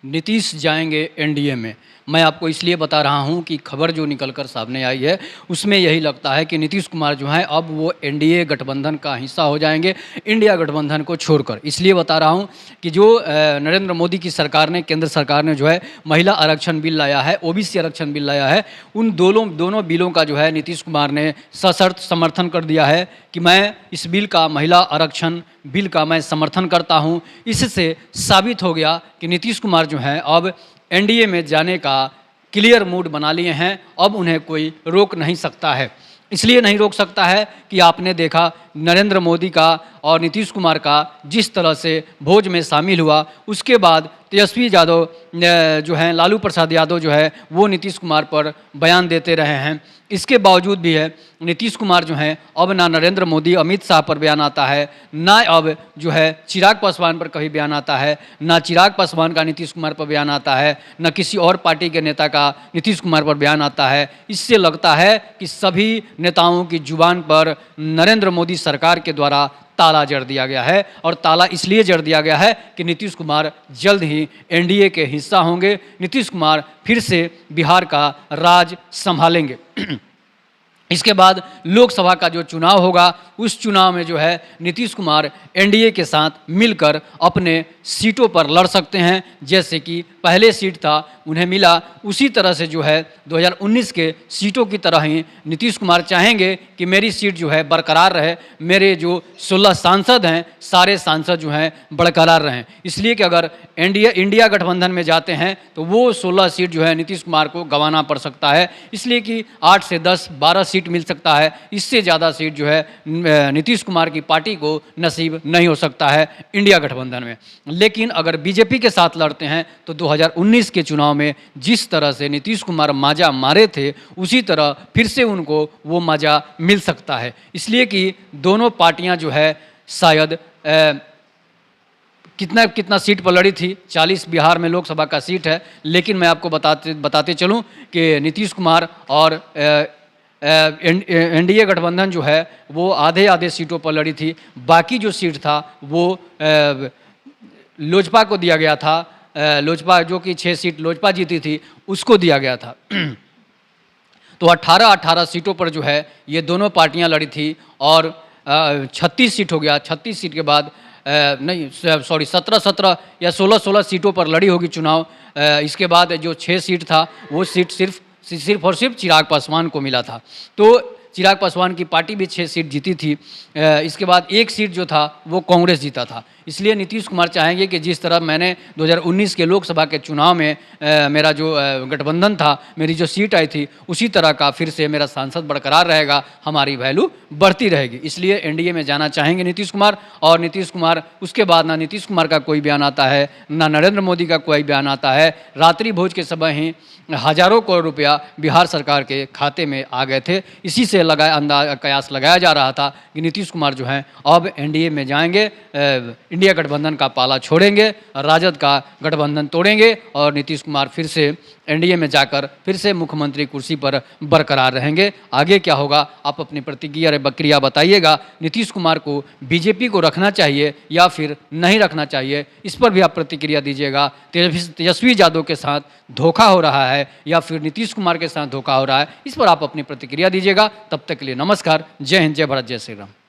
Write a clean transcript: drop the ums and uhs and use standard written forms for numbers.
नीतीश जाएंगे एनडीए में। मैं आपको इसलिए बता रहा हूं कि खबर जो निकलकर सामने आई है उसमें यही लगता है कि नीतीश कुमार जो हैं अब वो एनडीए गठबंधन का हिस्सा हो जाएंगे, इंडिया गठबंधन को छोड़कर। इसलिए बता रहा हूं कि जो नरेंद्र मोदी की सरकार ने, केंद्र सरकार ने जो है महिला आरक्षण बिल लाया है, ओबीसी आरक्षण बिल लाया है, उन दोनों बिलों का जो है नीतीश कुमार ने सशर्त समर्थन कर दिया है कि मैं इस बिल का, महिला आरक्षण बिल का मैं समर्थन करता हूं। इससे साबित हो गया कि नीतीश कुमार जो हैं अब एनडीए में जाने का क्लियर मूड बना लिए हैं। अब उन्हें कोई रोक नहीं सकता है। इसलिए नहीं रोक सकता है कि आपने देखा नरेंद्र मोदी का और नीतीश कुमार का जिस तरह से भोज में शामिल हुआ, उसके बाद तेजस्वी यादव जो हैं, लालू प्रसाद यादव जो है वो नीतीश कुमार पर बयान देते रहे हैं। इसके बावजूद भी है नीतीश कुमार जो हैं अब ना नरेंद्र मोदी, अमित शाह पर बयान आता है, ना अब जो है चिराग पासवान पर कभी बयान आता है, ना चिराग पासवान का नीतीश कुमार पर बयान आता है, ना किसी और पार्टी के नेता का नीतीश कुमार पर बयान आता है। इससे लगता है कि सभी नेताओं की जुबान पर नरेंद्र मोदी सरकार के द्वारा ताला जड़ दिया गया है। और ताला इसलिए जड़ दिया गया है कि नीतीश कुमार जल्द ही एनडीए के हिस्सा होंगे। नीतीश कुमार फिर से बिहार का राज संभालेंगे। इसके बाद लोकसभा का जो चुनाव होगा, उस चुनाव में जो है नीतीश कुमार एनडीए के साथ मिलकर अपने सीटों पर लड़ सकते हैं। जैसे कि पहले सीट था उन्हें मिला, उसी तरह से जो है 2019 के सीटों की तरह ही नीतीश कुमार चाहेंगे कि मेरी सीट जो है बरकरार रहे, मेरे जो 16 सांसद हैं सारे सांसद जो हैं बरकरार रहें। इसलिए कि अगर इंडिया गठबंधन में जाते हैं तो वो 16 सीट जो है नीतीश कुमार को गंवाना पड़ सकता है। इसलिए कि 8 से 10, 12 सीट मिल सकता है, इससे ज़्यादा सीट जो है नीतीश कुमार की पार्टी को नसीब नहीं हो सकता है इंडिया गठबंधन में। लेकिन अगर बीजेपी के साथ लड़ते हैं तो 2019 के चुनाव में जिस तरह से नीतीश कुमार माजा मारे थे, उसी तरह फिर से उनको वो माजा मिल सकता है। इसलिए कि दोनों पार्टियां जो है शायद कितना सीट पर लड़ी थी, 40 बिहार में लोकसभा का सीट है। लेकिन मैं आपको बताते चलूं कि नीतीश कुमार और एनडीए गठबंधन जो है वो आधे सीटों पर लड़ी थी। बाकी जो सीट था वो लोजपा को दिया गया था। लोजपा जो कि 6 सीट लोजपा जीती थी उसको दिया गया था। तो 18 सीटों पर जो है ये दोनों पार्टियां लड़ी थी और 36 सीट हो गया। 36 सीट के बाद नहीं सॉरी 17 या 16 सीटों पर लड़ी होगी चुनाव। इसके बाद जो 6 सीट था वो सीट सिर्फ और सिर्फ चिराग पासवान को मिला था। तो चिराग पासवान की पार्टी भी 6 सीट जीती थी। इसके बाद 1 सीट जो था वो कांग्रेस जीता था। इसलिए नीतीश कुमार चाहेंगे कि जिस तरह मैंने 2019 के लोकसभा के चुनाव में मेरा जो गठबंधन था, मेरी जो सीट आई थी, उसी तरह का फिर से मेरा सांसद बरकरार रहेगा, हमारी वैल्यू बढ़ती रहेगी। इसलिए एनडीए में जाना चाहेंगे नीतीश कुमार। और नीतीश कुमार उसके बाद ना नीतीश कुमार का कोई बयान आता है, ना नरेंद्र मोदी का कोई बयान आता है। रात्रि भोज के समय ही हजारों करोड़ रुपया बिहार सरकार के खाते में आ गए थे। इसी से कयास लगाया जा रहा था कि नीतीश कुमार जो हैं अब एनडीए में जाएंगे, इंडिया गठबंधन का पाला छोड़ेंगे, राजद का गठबंधन तोड़ेंगे और नीतीश कुमार फिर से एनडीए में जाकर फिर से मुख्यमंत्री कुर्सी पर बरकरार रहेंगे। आगे क्या होगा आप अपनी प्रतिक्रिया बताइएगा। नीतीश कुमार को बीजेपी को रखना चाहिए या फिर नहीं रखना चाहिए, इस पर भी आप प्रतिक्रिया दीजिएगा। तेजस्वी यादव के साथ धोखा हो रहा है या फिर नीतीश कुमार के साथ धोखा हो रहा है, इस पर आप अपनी प्रतिक्रिया दीजिएगा। तब तक के लिए नमस्कार। जय हिंद, जय भारत, जय श्री राम।